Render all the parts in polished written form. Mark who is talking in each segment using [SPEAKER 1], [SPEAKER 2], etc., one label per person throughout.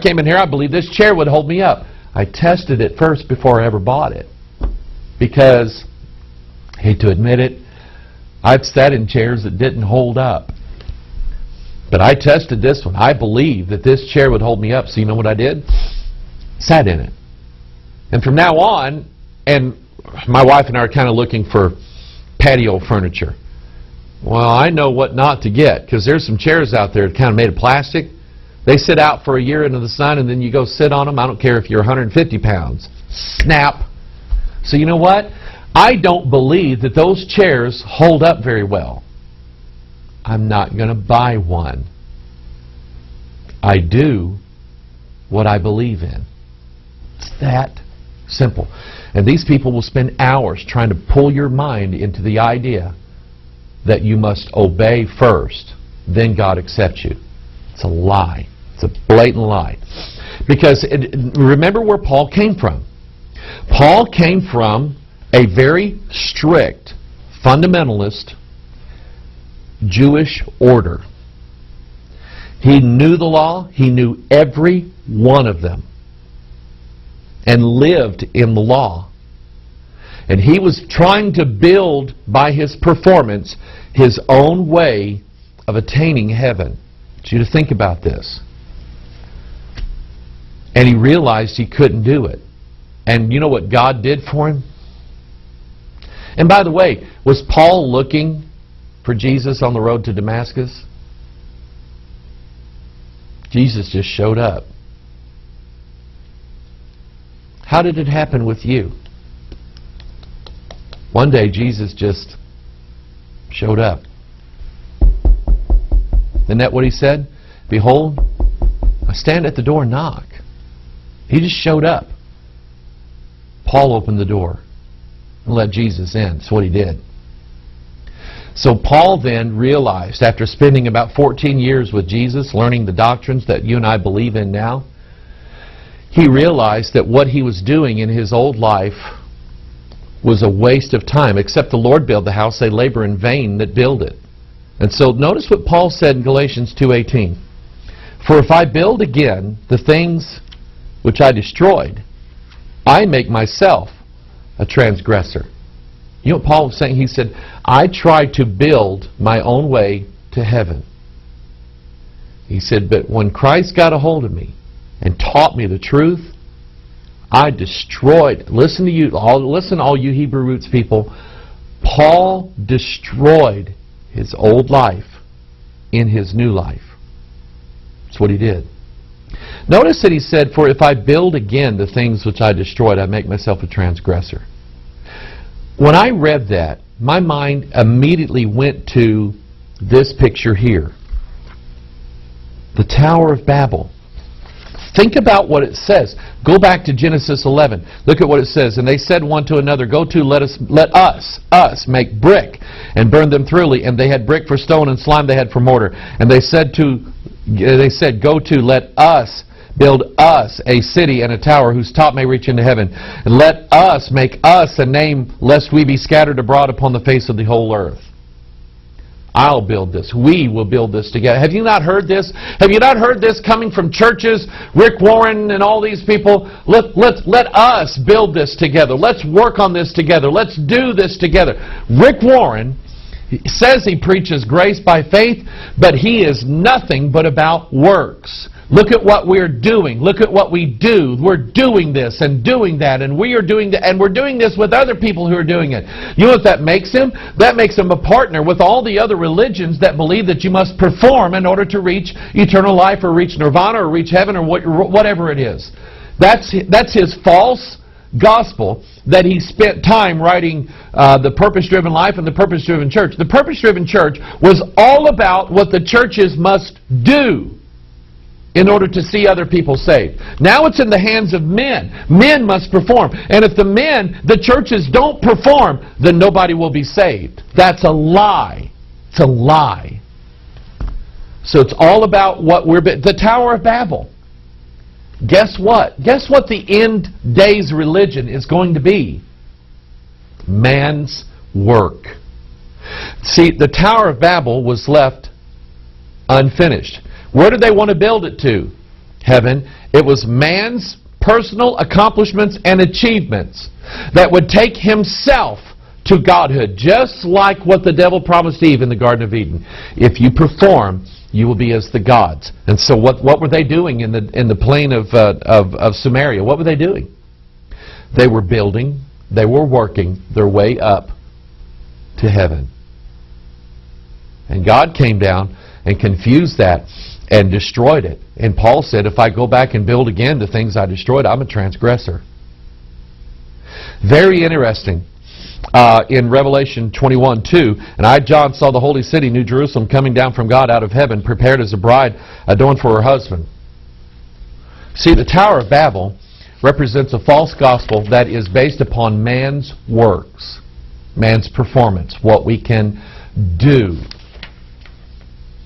[SPEAKER 1] came in here, I believed this chair would hold me up. I tested it first before I ever bought it. Because, I hate to admit it, I've sat in chairs that didn't hold up. But I tested this one. I believed that this chair would hold me up. So you know what I did? Sat in it. And from now on, and my wife and I are kind of looking for patio furniture. Well, I know what not to get, because there's some chairs out there that kind of made of plastic. They sit out for a year into the sun, and then you go sit on them. I don't care if you're 150 pounds. Snap. So you know what? I don't believe that those chairs hold up very well. I'm not going to buy one. I do what I believe in. It's that simple. And these people will spend hours trying to pull your mind into the idea that you must obey first, then God accepts you. It's a lie. It's a blatant lie. Because remember where Paul came from. Paul came from a very strict, fundamentalist Jewish order. He knew the law. He knew every one of them and lived in the law. And he was trying to build by his performance his own way of attaining heaven. I want you to think about this. And he realized he couldn't do it. And you know what God did for him? And by the way, was Paul looking for Jesus on the road to Damascus? Jesus just showed up. How did it happen with you? One day Jesus just showed up. Isn't that what he said? Behold, I stand at the door and knock. He just showed up. Paul opened the door and let Jesus in. That's what he did. So Paul then realized, after spending about 14 years with Jesus, learning the doctrines that you and I believe in now, he realized that what he was doing in his old life was a waste of time. Except the Lord build the house, they labor in vain that build it. And so notice what Paul said in Galatians 2:18. For if I build again the things which I destroyed, I make myself a transgressor. You know what Paul was saying? He said, I tried to build my own way to heaven. He said, but when Christ got a hold of me and taught me the truth, I destroyed. Listen to you, all you Hebrew roots people. Paul destroyed his old life in his new life. That's what he did. Notice that he said, for if I build again the things which I destroyed, I make myself a transgressor. When I read that, my mind immediately went to this picture here. The Tower of Babel. Think about what it says. Go back to Genesis 11. Look at what it says. And they said one to another, go to, let us make brick and burn them thoroughly. And they had brick for stone and slime they had for mortar. And they said, go to, let us build us a city and a tower whose top may reach into heaven. And let us make us a name, lest we be scattered abroad upon the face of the whole earth. I'll build this. We will build this together. Have you not heard this? Have you not heard this coming from churches? Rick Warren and all these people. Let us build this together. Let's work on this together. Let's do this together. Rick Warren says he preaches grace by faith, but he is nothing but about works. Look at what we're doing. Look at what we do. We're doing this and doing that, and we are doing that, and we're doing this with other people who are doing it. You know what that makes him? That makes him a partner with all the other religions that believe that you must perform in order to reach eternal life or reach nirvana or reach heaven or whatever it is. That's his false gospel that he spent time writing The Purpose-Driven Life and The Purpose-Driven Church. The Purpose-Driven Church was all about what the churches must do in order to see other people saved. Now it's in the hands of men. Men must perform. And if the churches don't perform, then nobody will be saved. That's a lie. It's a lie. So it's all about what the Tower of Babel. Guess what? Guess what the end days religion is going to be? Man's work. See, the Tower of Babel was left unfinished. Where did they want to build it to? Heaven. It was man's personal accomplishments and achievements that would take himself to godhood, just like what the devil promised Eve in the Garden of Eden. If you perform, you will be as the gods. And so what were they doing in the plain of Samaria? What were they doing? They were building, they were working their way up to heaven. And God came down and confused that and destroyed it. And Paul said, if I go back and build again the things I destroyed, I'm a transgressor. Very interesting. In Revelation 21:2, and I, John, saw the holy city, New Jerusalem, coming down from God out of heaven, prepared as a bride adorned for her husband. See, the Tower of Babel represents a false gospel that is based upon man's works, man's performance, what we can do.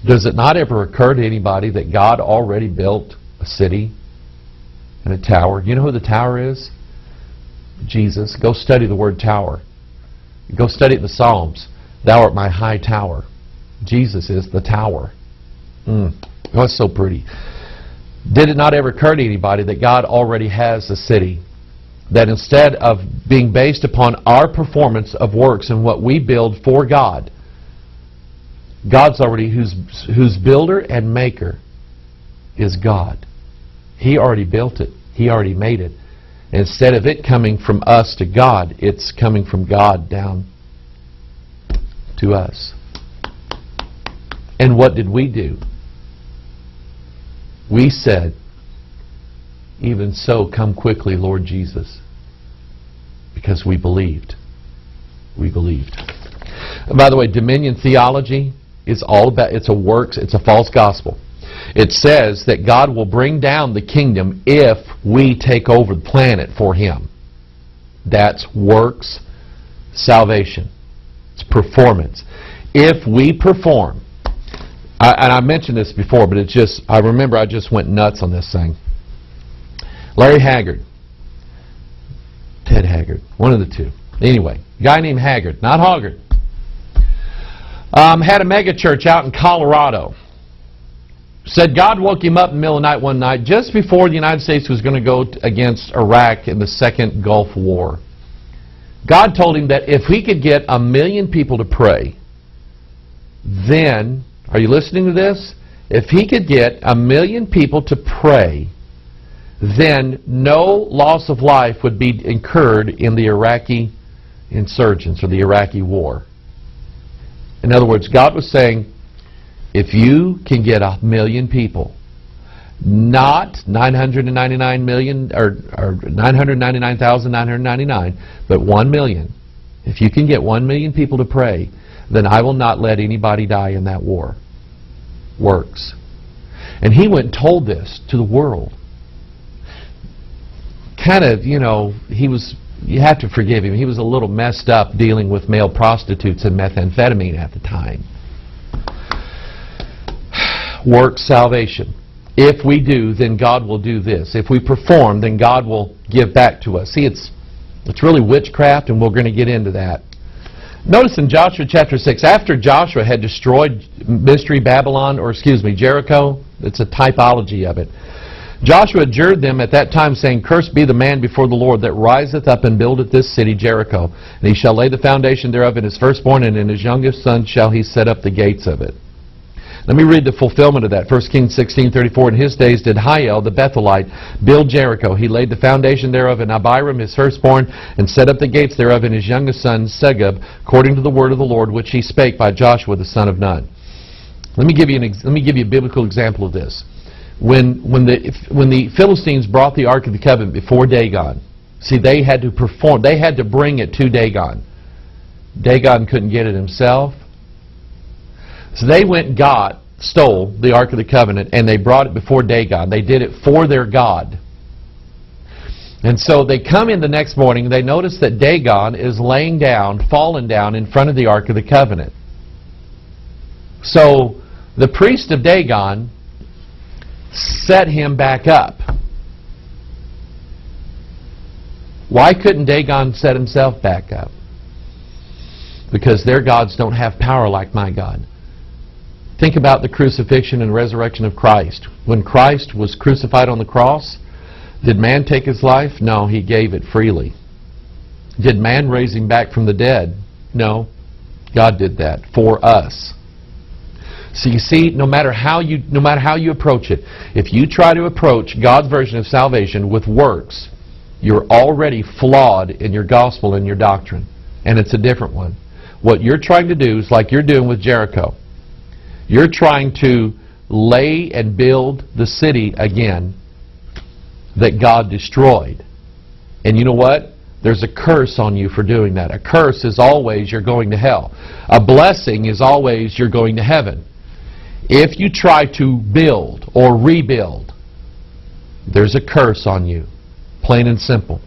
[SPEAKER 1] Does it not ever occur to anybody that God already built a city and a tower? You know who the tower is? Jesus. Go study the word tower. Go study the Psalms. Thou art my high tower. Jesus is the tower. Oh, it's so pretty. Did it not ever occur to anybody that God already has a city? That instead of being based upon our performance of works and what we build for God, God's already, whose builder and maker is God. He already built it. He already made it. Instead of it coming from us to God, it's coming from God down to us. And what did we do? We said, even so, come quickly, Lord Jesus. Because we believed. We believed. And by the way, dominion theology is all about, it's a works, it's a false gospel. It says that God will bring down the kingdom if we take over the planet for Him. That's works, salvation. It's performance. If we perform, and I mentioned this before, but it's just, I remember I just went nuts on this thing. Larry Haggard. Ted Haggard. One of the two. Anyway, a guy named Haggard, not Hoggard. Had a mega church out in Colorado. Said God woke him up in the middle of the night one night just before the United States was going to go against Iraq in the Second Gulf War. God told him that if he could get 1 million people to pray, then, are you listening to this? If he could get 1 million people to pray, then no loss of life would be incurred in the Iraqi insurgents or the Iraqi war. In other words, God was saying, if you can get 1 million people, not 999 million or 999,999, but 1 million. If you can get 1 million people to pray, then I will not let anybody die in that war. Works. And he went and told this to the world. Kind of, you know, he was, you have to forgive him, he was a little messed up dealing with male prostitutes and methamphetamine at the time. Work salvation. If we do, then God will do this. If we perform, then God will give back to us. See, it's really witchcraft, and we're going to get into that. Notice in Joshua chapter 6, after Joshua had destroyed Jericho, it's a typology of it. Joshua adjured them at that time, saying, Cursed be the man before the Lord that riseth up and buildeth this city, Jericho. And he shall lay the foundation thereof in his firstborn, and in his youngest son shall he set up the gates of it. Let me read the fulfillment of that. 1 Kings 16:34. In his days did Hiel the Bethelite build Jericho. He laid the foundation thereof in Abiram his firstborn, and set up the gates thereof in his youngest son Segub, according to the word of the Lord which he spake by Joshua the son of Nun. Let me give you a biblical example of this. When the Philistines brought the Ark of the Covenant before Dagon, see, they had to perform. They had to bring it to Dagon. Dagon couldn't get it himself. So they went and stole the Ark of the Covenant, and they brought it before Dagon. They did it for their God. And so they come in the next morning, and they notice that Dagon is laying down, fallen down in front of the Ark of the Covenant. So the priest of Dagon set him back up. Why couldn't Dagon set himself back up? Because their gods don't have power like my God. Think about the crucifixion and resurrection of Christ. When Christ was crucified on the cross, did man take his life? No, he gave it freely. Did man raise him back from the dead? No, God did that for us. So you see, no matter how you approach it, if you try to approach God's version of salvation with works, you're already flawed in your gospel and your doctrine, and it's a different one. What you're trying to do is like you're doing with Jericho. You're trying to lay and build the city again that God destroyed. And you know what? There's a curse on you for doing that. A curse is always you're going to hell. A blessing is always you're going to heaven. If you try to build or rebuild, there's a curse on you. Plain and simple.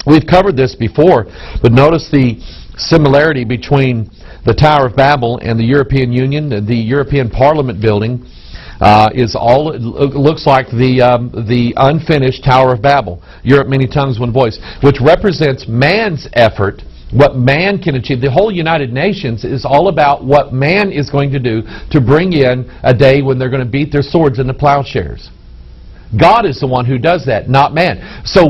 [SPEAKER 1] We've covered this before, but notice the similarity between the Tower of Babel and the European Union. The European Parliament building looks like the unfinished Tower of Babel. Europe, many tongues, one voice, which represents man's effort, what man can achieve. The whole United Nations is all about what man is going to do to bring in a day when they're going to beat their swords into plowshares. God is the one who does that, not man. So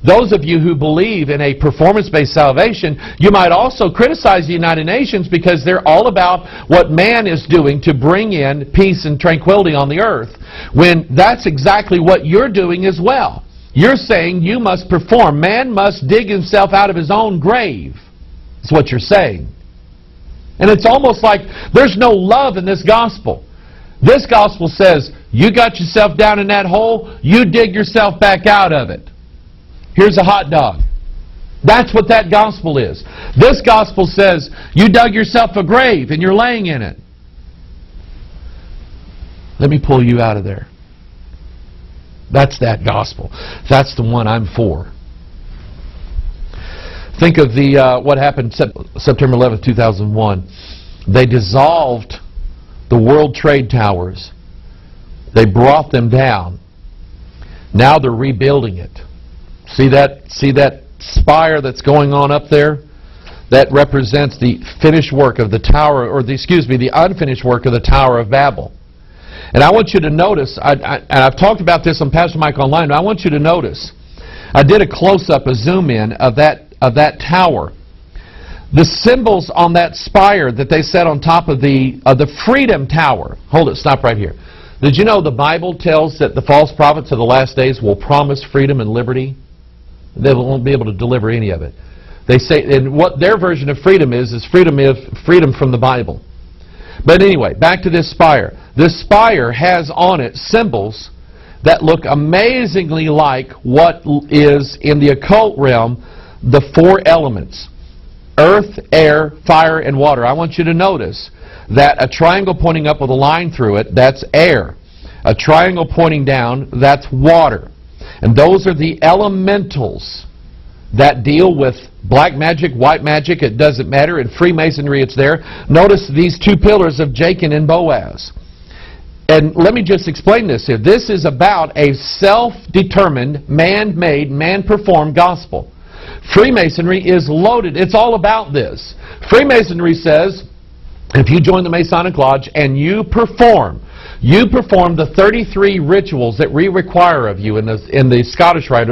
[SPEAKER 1] those of you who believe in a performance-based salvation, you might also criticize the United Nations because they're all about what man is doing to bring in peace and tranquility on the earth, when that's exactly what you're doing as well. You're saying you must perform. Man must dig himself out of his own grave. That's what you're saying. And it's almost like there's no love in this gospel. This gospel says, you got yourself down in that hole, you dig yourself back out of it. Here's a hot dog. That's what that gospel is. This gospel says, you dug yourself a grave and you're laying in it. Let me pull you out of there. That's that gospel. That's the one I'm for. Think of what happened September 11th, 2001. They dissolved the World Trade Towers. They brought them down. Now they're rebuilding it. See that spire that's going on up there? That represents the finished work of the tower, or the unfinished work of the Tower of Babel. And I want you to notice, and I've talked about this on Pastor Mike Online, but I want you to notice, I did a close-up, a zoom-in of that tower. The symbols on that spire that they set on top of the Freedom Tower. Hold it, stop right here. Did you know the Bible tells that the false prophets of the last days will promise freedom and liberty? They won't be able to deliver any of it. They say, and what their version of freedom is freedom from the Bible. But anyway, back to this spire. This spire has on it symbols that look amazingly like what is in the occult realm, the four elements: earth, air, fire, and water. I want you to notice that a triangle pointing up with a line through it, that's air. A triangle pointing down, that's water. And those are the elementals that deal with black magic, white magic, it doesn't matter. In Freemasonry it's there. Notice these two pillars of Jachin and Boaz. And let me just explain this here. This is about a self-determined, man-made, man-performed gospel. Freemasonry is loaded. It's all about this. Freemasonry says, if you join the Masonic Lodge and you perform the 33 rituals that we require of you in the Scottish Rite,